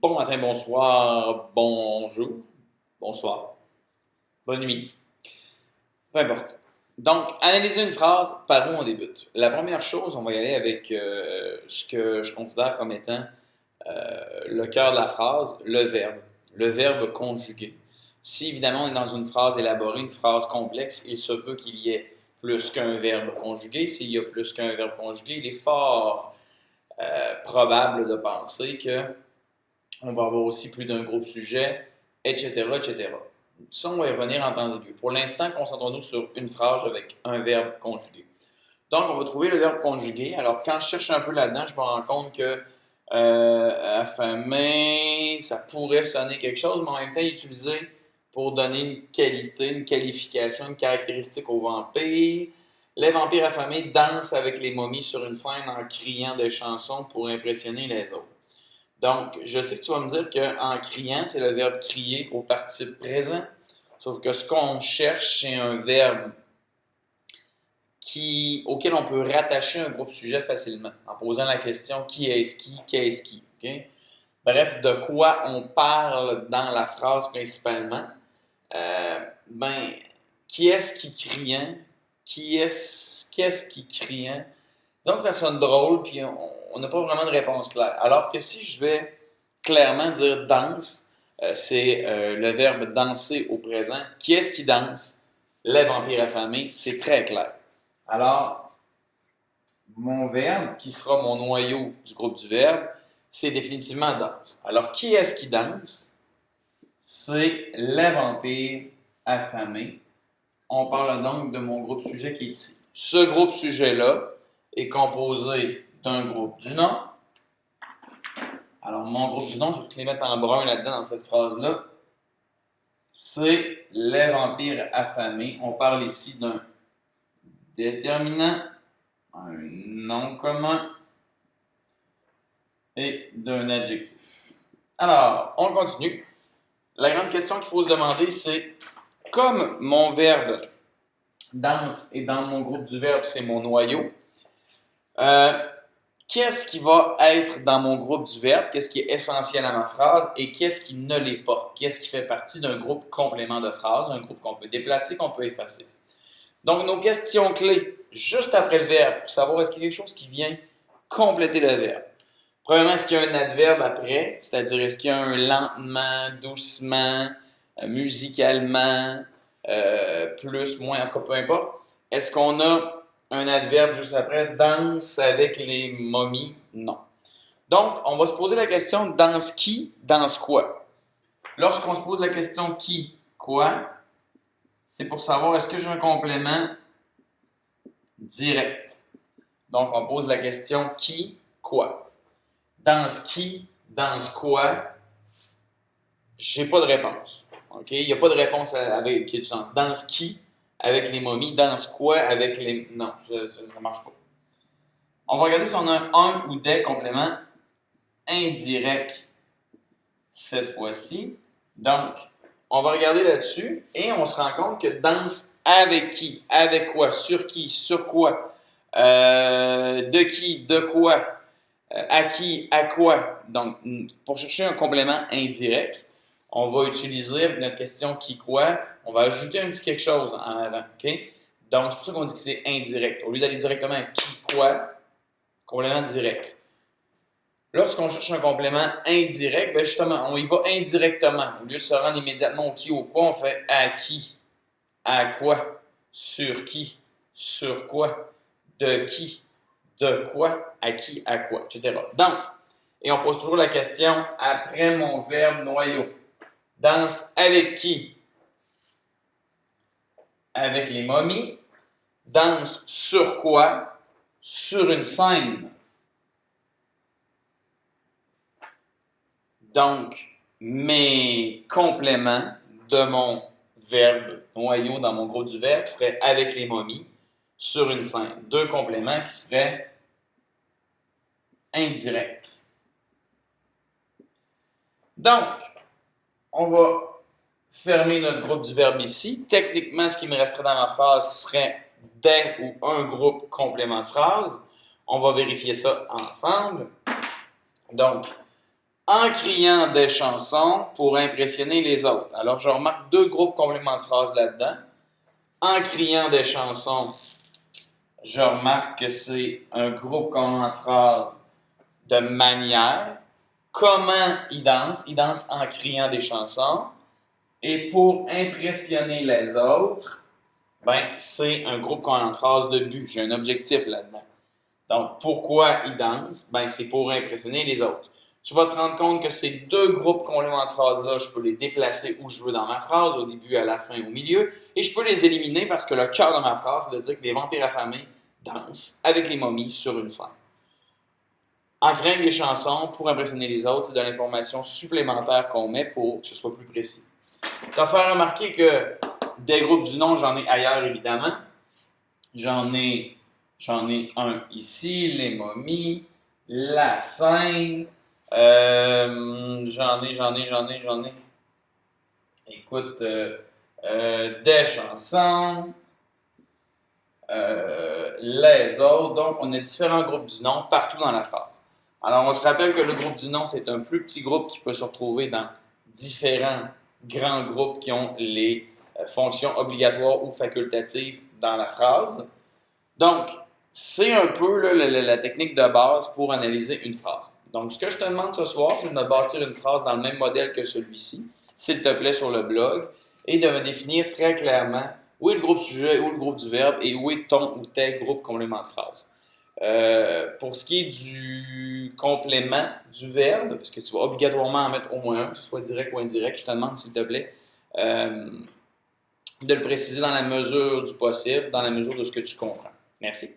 Bon matin, bonsoir, bonjour, bonsoir, bonne nuit, peu importe. Donc, analyser une phrase, par où on débute? La première chose, on va y aller avec ce que je considère comme étant le cœur de la phrase, le verbe conjugué. Si évidemment on est dans une phrase élaborée, une phrase complexe, il se peut qu'il y ait plus qu'un verbe conjugué. S'il y a plus qu'un verbe conjugué, il est fort probable de penser que on va avoir aussi plus d'un groupe sujet, etc., etc. Ça, on va y revenir en temps et lieu. Pour l'instant, concentrons-nous sur une phrase avec un verbe conjugué. Donc, on va trouver le verbe conjugué. Alors, quand je cherche un peu là-dedans, je me rends compte que affamé, ça pourrait sonner quelque chose, mais en même temps, utilisé pour donner une qualité, une qualification, une caractéristique aux vampires. Les vampires affamés dansent avec les momies sur une scène en criant des chansons pour impressionner les autres. Donc, je sais que tu vas me dire qu'en criant, c'est le verbe crier au participe présent. Sauf que ce qu'on cherche, c'est un verbe auquel on peut rattacher un groupe sujet facilement, en posant la question qui est-ce qui, qu'est-ce qui. Okay? Bref, de quoi on parle dans la phrase principalement. Ben, qui est-ce qui criant? Qu'est-ce qui criant? Donc, ça sonne drôle, puis on n'a pas vraiment de réponse claire. Alors que si je vais clairement dire danse, c'est le verbe danser au présent. Qui est-ce qui danse? Les vampires affamés, c'est très clair. Alors, mon verbe, qui sera mon noyau du groupe du verbe, c'est définitivement danse. Alors, qui est-ce qui danse? C'est les vampires affamés. On parle donc de mon groupe sujet qui est ici. Ce groupe sujet-là est composé d'un groupe du nom. Alors, mon groupe du nom, je vais te les mettre en brun là-dedans dans cette phrase-là. C'est les vampires affamés. On parle ici d'un déterminant, un nom commun et d'un adjectif. Alors, on continue. La grande question qu'il faut se demander, c'est comme mon verbe danse est dans mon groupe du verbe, c'est mon noyau. Qu'est-ce qui va être dans mon groupe du verbe? Qu'est-ce qui est essentiel à ma phrase? Et qu'est-ce qui ne l'est pas? Qu'est-ce qui fait partie d'un groupe complément de phrase, un groupe qu'on peut déplacer, qu'on peut effacer? Donc, nos questions clés, juste après le verbe, pour savoir est-ce qu'il y a quelque chose qui vient compléter le verbe. Premièrement, est-ce qu'il y a un adverbe après? C'est-à-dire, est-ce qu'il y a un lentement, doucement, musicalement, plus, moins, en tout cas, peu importe. Est-ce qu'on a un adverbe juste après? Danse avec les momies? Non. Donc, on va se poser la question danse qui, danse quoi? Lorsqu'on se pose la question qui, quoi, c'est pour savoir est-ce que j'ai un complément direct. Donc, on pose la question qui, quoi? Danse qui, danse quoi? J'ai pas de réponse. OK? Il n'y a pas de réponse avec qui a du sens. Danse qui avec les momies? Danse quoi avec les. Non, ça marche pas. On va regarder si on a un ou des compléments indirects cette fois-ci. Donc, on va regarder là-dessus et on se rend compte que danse avec qui, avec quoi, sur quoi, de qui, de quoi, à qui, à quoi. Donc, pour chercher un complément indirect, on va utiliser avec notre question qui, quoi, on va ajouter un petit quelque chose en avant. OK? Donc, c'est pour ça qu'on dit que c'est indirect. Au lieu d'aller directement à qui, quoi, complément direct. Lorsqu'on cherche un complément indirect, ben justement, on y va indirectement. Au lieu de se rendre immédiatement au qui, au quoi, on fait à qui, à quoi, sur quoi, de quoi, à qui, à quoi, etc. Donc, et on pose toujours la question après mon verbe noyau. Danse avec qui? Avec les momies. Danse sur quoi? Sur une scène. Donc, mes compléments de mon verbe noyau dans mon groupe du verbe seraient avec les momies sur une scène. Deux compléments qui seraient indirects. Donc, on va fermer notre groupe du verbe ici. Techniquement, ce qui me resterait dans ma phrase serait des ou un groupe complément de phrase. On va vérifier ça ensemble. Donc, en criant des chansons pour impressionner les autres. Alors, je remarque deux groupes compléments de phrases là-dedans. En criant des chansons, je remarque que c'est un groupe complément de phrases de manière. Comment ils dansent? Ils dansent en criant des chansons. Et pour impressionner les autres, ben, c'est un groupe complément de phrases de but. J'ai un objectif là-dedans. Donc, pourquoi ils dansent? Ben, c'est pour impressionner les autres. Tu vas te rendre compte que ces deux groupes compléments de phrases-là, je peux les déplacer où je veux dans ma phrase, au début, à la fin, au milieu, et je peux les éliminer parce que le cœur de ma phrase, c'est de dire que les vampires affamés dansent avec les momies sur une scène. En créant des chansons pour impressionner les autres, c'est de l'information supplémentaire qu'on met pour que ce soit plus précis. Je vais faire remarquer que des groupes du nom, j'en ai ailleurs évidemment. J'en ai un ici, les momies, la scène. J'en ai. Écoute, des chansons, les autres. Donc, on a différents groupes du nom partout dans la phrase. Alors, on se rappelle que le groupe du nom, c'est un plus petit groupe qui peut se retrouver dans différents grands groupes qui ont les fonctions obligatoires ou facultatives dans la phrase. Donc, c'est un peu là, la technique de base pour analyser une phrase. Donc, ce que je te demande ce soir, c'est de me bâtir une phrase dans le même modèle que celui-ci, s'il te plaît, sur le blog, et de me définir très clairement où est le groupe sujet, où est le groupe du verbe et où est ton ou tes groupes compléments de phrase. Pour ce qui est du complément du verbe, parce que tu vas obligatoirement en mettre au moins un, que ce soit direct ou indirect, je te demande, s'il te plaît, de le préciser dans la mesure du possible, dans la mesure de ce que tu comprends. Merci.